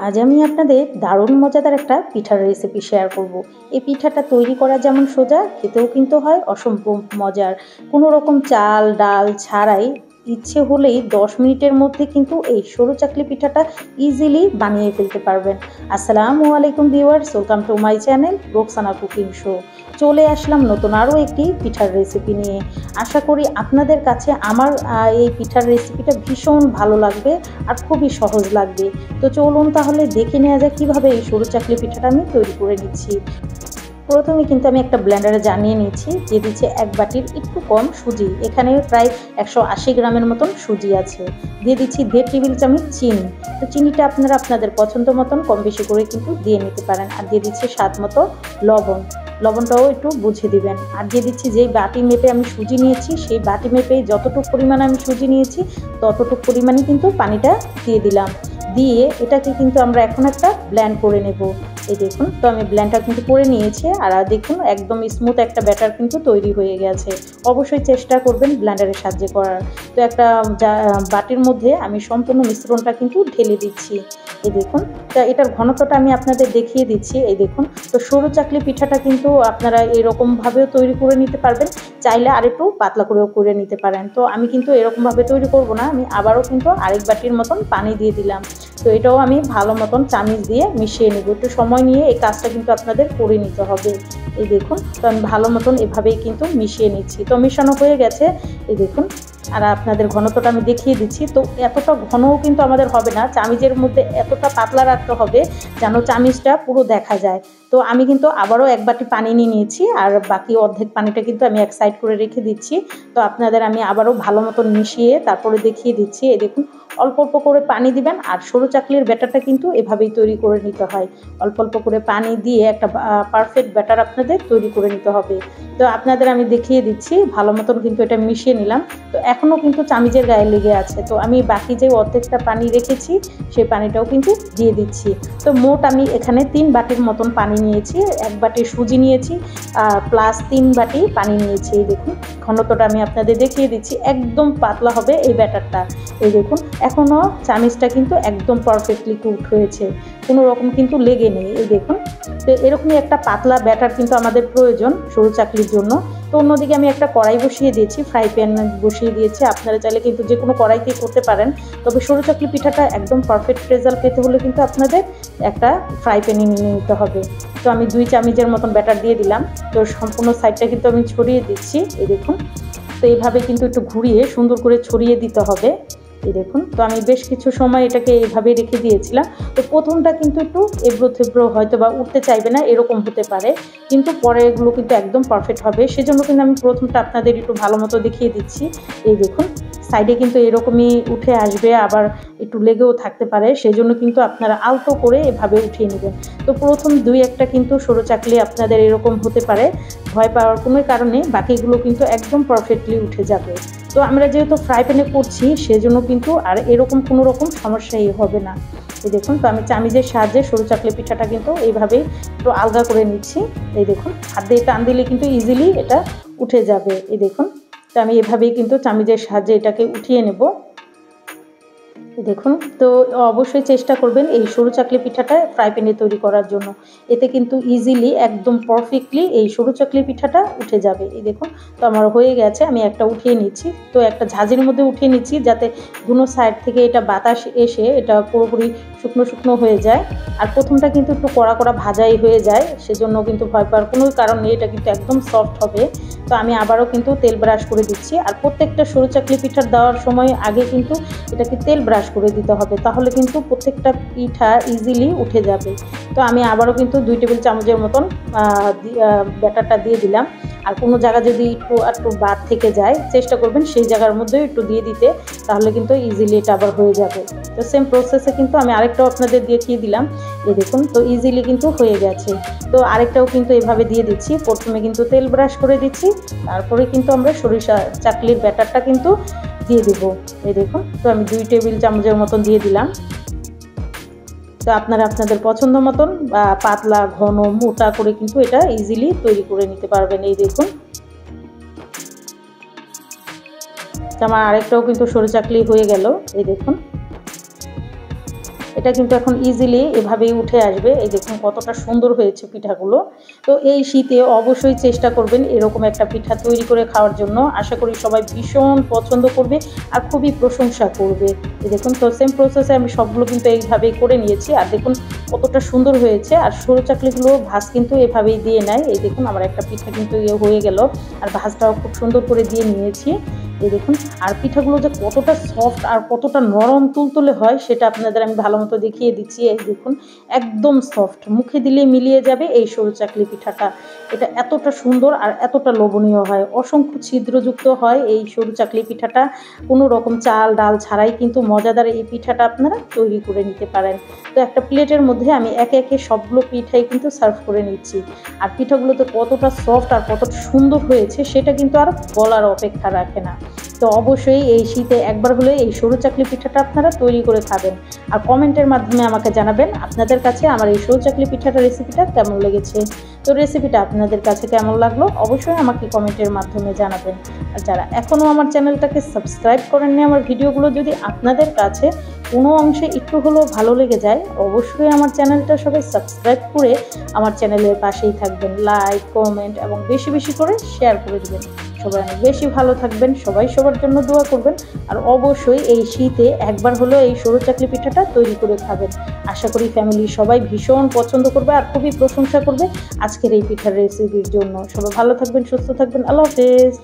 আজ আমি আপনাদের দারুণ মজাদার একটা পিঠার রেসিপি শেয়ার করব। এই পিঠাটা তৈরি করা যেমন সোজা, খেতেও কিন্তু হয় অসম্ভব মজার। কোনো রকম চাল ডাল ছাড়াই ইচ্ছে হলেই 10 মিনিটের মধ্যে কিন্তু এই সরু চাকলি পিঠাটা ইজিলি বানিয়ে ফেলতে পারবেন। আসসালামু আলাইকুম viewers, welcome to my channel Roksana cooking show. চলে আসলাম নতুন আরও একটি পিঠার রেসিপি নিয়ে। আশা করি আপনাদের কাছে আমার এই পিঠার রেসিপিটা ভীষণ ভালো লাগবে আর খুবই সহজ লাগবে। তো চলুন তাহলে দেখে নেওয়া যায় কীভাবে এই সরু চাকলি পিঠাটা আমি তৈরি করে নিচ্ছি। প্রথমে কিন্তু আমি একটা ব্লেন্ডারে জানিয়ে নিচ্ছি, দিয়ে দিচ্ছি 1 বাটির একটু কম সুজি। এখানে প্রায় 180 গ্রামের মতন সুজি আছে। দিয়ে দিচ্ছি 1.5 টেবিল চামচ চিনি। তো চিনিটা আপনারা আপনাদের পছন্দ মতন কম বেশি করে কিন্তু দিয়ে নিতে পারেন। আর দিয়ে দিচ্ছি স্বাদ মতো লবণ। লবণটাও একটু বুঝে দিবেন। আর দিয়ে দিচ্ছি যেই বাটি মেপে আমি সুজি নিয়েছি, সেই বাটি মেপে যতটুকু পরিমাণ আমি সুজি নিয়েছি ততটুকু পরিমাণে কিন্তু পানিটা দিয়ে দিলাম। দিয়ে এটাকে কিন্তু আমরা এখন একটা ব্লেন্ড করে নেব। এই দেখুন, তো আমি ব্লেন্ডটা কিন্তু করে নিয়েছি। আর দেখুন একদম স্মুথ একটা ব্যাটার কিন্তু তৈরি হয়ে গেছে। অবশ্যই চেষ্টা করবেন ব্লেন্ডারের সাহায্যে করার। তো একটা বাটির মধ্যে আমি সম্পূর্ণ মিশ্রণটা কিন্তু ঢেলে দিচ্ছি। এই দেখুন, তা এটার ঘনত্বটা আমি আপনাদের দেখিয়ে দিচ্ছি। এই দেখুন, তো সরু চাকলি পিঠাটা কিন্তু আপনারা এরকমভাবেও তৈরি করে নিতে পারবেন, চাইলে আরেকটু পাতলা করেও করে নিতে পারেন। তো আমি কিন্তু এরকমভাবে তৈরি করব না, আমি আবারও কিন্তু আরেক বাটির মতন পানি দিয়ে দিলাম। তো এটাও আমি ভালো মতন চামিচ দিয়ে মিশিয়ে নেব। একটু সময় নিয়ে এই কাজটা কিন্তু আপনাদের করে নিতে হবে। এই দেখুন, তো আমি ভালো মতন এভাবেই কিন্তু মিশিয়ে নিচ্ছি। তো মেশানো হয়ে গেছে। এই দেখুন, আর আপনাদের ঘনত্বটা আমি দেখিয়ে দিচ্ছি। তো এতটা ঘনও কিন্তু আমাদের হবে না, চামিচের মধ্যে এতটা পাতলা রাখতে হবে যেন চামিচটা পুরো দেখা যায়। তো আমি কিন্তু আবারও 1 বাটি পানি নিয়ে নিয়েছি, আর বাকি অর্ধেক পানিটা কিন্তু আমি এক সাইড করে রেখে দিচ্ছি। তো আপনাদের আমি আবারও ভালো মতন মিশিয়ে তারপরে দেখিয়ে দিচ্ছি। এই দেখুন, অল্প অল্প করে পানি দিবেন। আর সরু চাকলির ব্যাটারটা কিন্তু এভাবেই তৈরি করে নিতে হয়। অল্প অল্প করে পানি দিয়ে একটা পারফেক্ট ব্যাটার আপনাদের তৈরি করে নিতে হবে। তো আপনাদের আমি দেখিয়ে দিচ্ছি, ভালো মতন কিন্তু এটা মিশিয়ে নিলাম। তো এখনও কিন্তু চামিচের গায়ে লেগে আছে। তো আমি বাকি যে অর্ধেকটা পানি রেখেছি সেই পানিটাও কিন্তু দিয়ে দিচ্ছি। তো মোট আমি এখানে 3 বাটির মতন পানি নিয়েছি। 1 বাটি সুজি নিয়েছি প্লাস 3 বাটি পানি নিয়েছি। এই দেখুন, ঘনত্বটা আমি আপনাদের দেখিয়ে দিচ্ছি। একদম পাতলা হবে এই ব্যাটারটা। এই দেখুন, এখনও চামিচটা কিন্তু একদম পারফেক্টলি কুকড হয়েছে, কোনো রকম কিন্তু লেগে নেই। এই দেখুন, তো এরকমই একটা পাতলা ব্যাটার কিন্তু আমাদের প্রয়োজন সরু চাকলির জন্য। তো অন্যদিকে আমি একটা কড়াই বসিয়ে দিয়েছি, ফ্রাই প্যান বসিয়ে দিয়েছি। আপনারা চাইলে কিন্তু যে কোনো কড়াইতেই করতে পারেন, তবে সরু চাকলি পিঠাটা একদম পারফেক্ট রেজাল্ট পেতে হলে কিন্তু আপনাদের একটা ফ্রাই প্যানে নিয়ে নিতে হবে। তো আমি 2 চামচের মতন ব্যাটার দিয়ে দিলাম। তো সম্পূর্ণ সাইডটা কিন্তু আমি ছড়িয়ে দিচ্ছি। এই দেখুন, তো এইভাবে কিন্তু একটু ঘুরিয়ে সুন্দর করে ছড়িয়ে দিতে হবে। এই দেখুন, তো আমি বেশ কিছু সময় এটাকে এইভাবে রেখে দিয়েছিলাম। তো প্রথমটা কিন্তু একটু এবড়ো থেবড়ো হয়তো বা উঠতে চাইবে না, এরকম হতে পারে, কিন্তু পরে এগুলো কিন্তু একদম পারফেক্ট হবে। সেজন্য কিন্তু আমি প্রথমটা আপনাদের একটু ভালো মতো দেখিয়ে দিচ্ছি। এই দেখুন, সাইডে কিন্তু এরকমই উঠে আসবে, আবার একটু লেগেও থাকতে পারে, সেজন্য কিন্তু আপনারা আলতো করে এভাবে উঠিয়ে নেবেন। তো প্রথম 2-1টা কিন্তু সরু চাকলি আপনাদের এরকম হতে পারে, ভয় পাওয়ার কোনো কারণে, বাকিগুলো কিন্তু একদম পারফেক্টলি উঠে যাবে। তো আমরা যেহেতু ফ্রাই প্যানে করছি সেজন্য কিন্তু আর এরকম কোনো রকম সমস্যাই হবে না। এই দেখুন, তো আমি চামিচের সাহায্যে সরু চাকলি পিঠাটা কিন্তু এইভাবেই একটু আলগা করে নিচ্ছি। এই দেখুন, হাত দিয়ে টান দিলে কিন্তু ইজিলি এটা উঠে যাবে। এই দেখুন, তো আমি এভাবেই কিন্তু চামিচের সাহায্যে এটাকে উঠিয়ে নেব। দেখুন, তো অবশ্যই চেষ্টা করবেন এই সরু চাকলি পিঠাটা ফ্রাই প্যানে তৈরি করার জন্য। এতে কিন্তু ইজিলি একদম পারফেক্টলি এই সরু চাকলি পিঠাটা উঠে যাবে। এই দেখুন, তো আমার হয়ে গেছে, আমি একটা উঠিয়ে নিচ্ছি। তো একটা ঝাঁঝির মধ্যে উঠিয়ে নিচ্ছি, যাতে কোনো সাইড থেকে এটা বাতাস এসে এটা পুরোপুরি শুকনো শুকনো হয়ে যায়। আর প্রথমটা কিন্তু একটু কড়া কড়া ভাজাই হয়ে যায়, সেজন্য কিন্তু ভয় পাওয়ার কোনো কারণ নেই, এটা কিন্তু একদম সফট হবে। তো আমি আবারও কিন্তু তেল ব্রাশ করে দিচ্ছি। আর প্রত্যেকটা সরু চাকলি পিঠা দেওয়ার সময় আগে কিন্তু এটাকে তেল ব্রাশ করে দিতে হবে, তাহলে কিন্তু প্রত্যেকটা পিঠা ইজিলি উঠে যাবে। তো আমি আবারও কিন্তু 2 টেবিল চামচের মতন ব্যাটারটা দিয়ে দিলাম। আর কোনো জায়গা যদি একটু বাদ থেকে যায়, চেষ্টা করবেন সেই জায়গার মধ্যে একটু দিয়ে দিতে, তাহলে কিন্তু ইজিলি এটা আবার হয়ে যাবে। তো সেম প্রসেসে কিন্তু আমি আরেকটাও আপনাদের দেখিয়ে দিলাম। এই দেখুন, তো ইজিলি কিন্তু হয়ে গেছে। তো আরেকটাও কিন্তু এভাবে দিয়ে দিচ্ছি। প্রথমে কিন্তু তেল ব্রাশ করে দিচ্ছি, তারপরে কিন্তু আমরা সরিষা চাকলির ব্যাটারটা কিন্তু দিয়ে দেবো। এই দেখুন, তো আমি 2 টেবিল চামচের মতন দিয়ে দিলাম। তো আপনারা আপনাদের পছন্দ মতন পাতলা ঘন মোটা করে কিন্তু এটা ইজিলি তৈরি করে নিতে পারবেন। এই দেখুন, আমার আরেকটাও কিন্তু সরু চাকলি হয়ে গেল। এই দেখুন, এটা কিন্তু এখন ইজিলি এভাবেই উঠে আসবে। এই দেখুন কতটা সুন্দর হয়েছে পিঠাগুলো। তো এই শীতে অবশ্যই চেষ্টা করবেন এরকম একটা পিঠা তৈরি করে খাওয়ার জন্য। আশা করি সবাই ভীষণ পছন্দ করবে আর খুবই প্রশংসা করবে। এই দেখুন, তো সেম প্রসেসে আমি সবগুলো কিন্তু এইভাবেই করে নিয়েছি। আর দেখুন কতটা সুন্দর হয়েছে। আর সরু চাকলিগুলো ভাঁজ কিন্তু এভাবেই দিয়ে নেয়। এই দেখুন আমার একটা পিঠা কিন্তু হয়ে গেল, আর ভাঁজটাও খুব সুন্দর করে দিয়ে নিয়েছি। এই দেখুন, আর পিঠাগুলো যে কতটা সফট আর কতটা নরম তুলতুলে হয় সেটা আপনাদের আমি ভালো মতো দেখিয়ে দিচ্ছি। এই দেখুন একদম সফট, মুখে দিলে মিলিয়ে যাবে এই সরু চাকলি পিঠাটা। এটা এতটা সুন্দর আর এতটা লোভনীয় হয়, অসংখ্য ছিদ্রযুক্ত হয় এই সরু চাকলি পিঠাটা। কোনো রকম চাল ডাল ছাড়াই কিন্তু মজাদার এই পিঠাটা আপনারা তৈরি করে নিতে পারেন। তো একটা প্লেটের মধ্যে আমি একে একে সবগুলো পিঠাই কিন্তু সার্ভ করে নিচ্ছি। আর পিঠাগুলোতে কতটা সফট আর কতটা সুন্দর হয়েছে সেটা কিন্তু আর বলার অপেক্ষা রাখে না। তো অবশ্যই এই শীতে একবার হলে এই সরু চাকলি পিঠাটা আপনারা তৈরি করে খাবেন। আর কমেন্টের মাধ্যমে আমাকে জানাবেন আপনাদের কাছে আমার এই সরু চাকলি পিঠাটা রেসিপিটা কেমন লেগেছে। তো রেসিপিটা আপনাদের কাছে কেমন লাগলো অবশ্যই আমাকে কমেন্টের মাধ্যমে জানাবেন। আর যারা এখনও আমার চ্যানেলটাকে সাবস্ক্রাইব করেননি, আমার ভিডিওগুলো যদি আপনাদের কাছে কোনো অংশে একটু হলেও ভালো লেগে যায়, অবশ্যই আমার চ্যানেলটা সবাই সাবস্ক্রাইব করে আমার চ্যানেলের পাশেই থাকবেন। লাইক, কমেন্ট এবং বেশি বেশি করে শেয়ার করে দেবেন। সবাই অনেক বেশি ভালো থাকবেন, সবাই সবার জন্য দোয়া করবেন। আর অবশ্যই এই শীতে একবার হলেও এই সরু চাকলি পিঠাটা তৈরি করে খাবেন। আশা করি ফ্যামিলি সবাই ভীষণ পছন্দ করবে আর খুবই প্রশংসা করবে আজকের এই পিঠার রেসিপির জন্য। সবাই ভালো থাকবেন, সুস্থ থাকবেন। আল্লাহ হাফেজ।